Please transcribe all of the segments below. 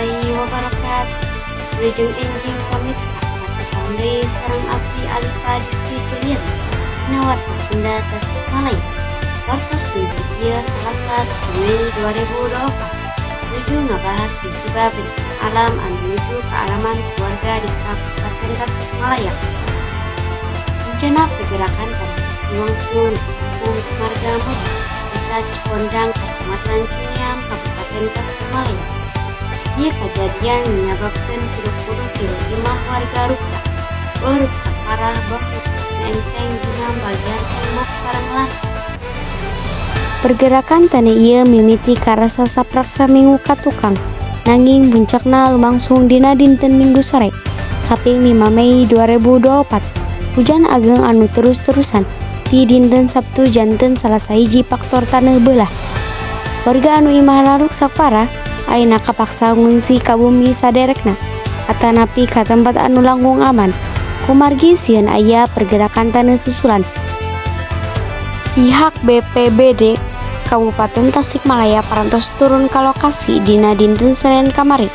warahmatullahi wabarakatuh. Wilujeng enjing pamirsa, katakan deui sareng abdi Alifa Disti Kuliah dina warta Sunda Tasikmalaya. Wartos dinten ieu Salasa 2 Mei 2024 menuju ngabahas musibah bencana alam anu nuju ka alaman keluarga di Kabupaten Tasikmalaya. Bencana pergerakan pada langsung di Marga Muda, Desa Cikondang, Kecamatan Ciniam, Kabupaten Tasikmalaya. Ia kejadian menyebabkan 35 warga rusak, rusak parah, rusak enteng dina bagian tembok sareng lantai. Pergerakan tanah ieu mimiti karasa sapraksa minggu ka tukang, nanging puncakna lumangsung dina dinten Minggu sore, kaping 5 Mei 2024. Hujan ageng anu terus-terusan di dinten Sabtu janten salah sahiji faktor taneuh beulah. Warga anu imahna ruksak parah ayeuna kapaksa ngungsi ka bumi saderekna atanapi ka tempat anu langkung aman. Kumargi sieun aya pergerakan taneuh susulan. Pihak BPBD Kabupaten Tasikmalaya parantos turun ka lokasi dina dinten Senin kamari,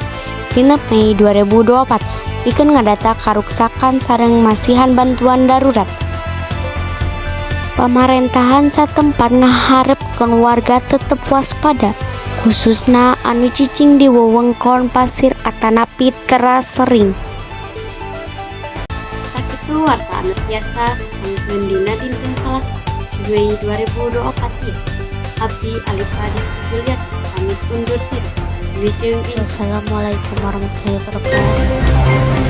6 Mei 2024, pikeun ngadata karuksakan sareng masihan bantuan darurat. Pamarentahan satempat ngaharepkeun warga tetep waspada, khususna anu cicing di wewengkon pasir atanapi teras sering. Sakitu warta anu tiasa sampun dina dinten Salasa 2 Mei 2024 ieu. Abdi Alifa Disti Kuliah pamit undur diri. Assalamualaikum warahmatullahi wabarakatuh.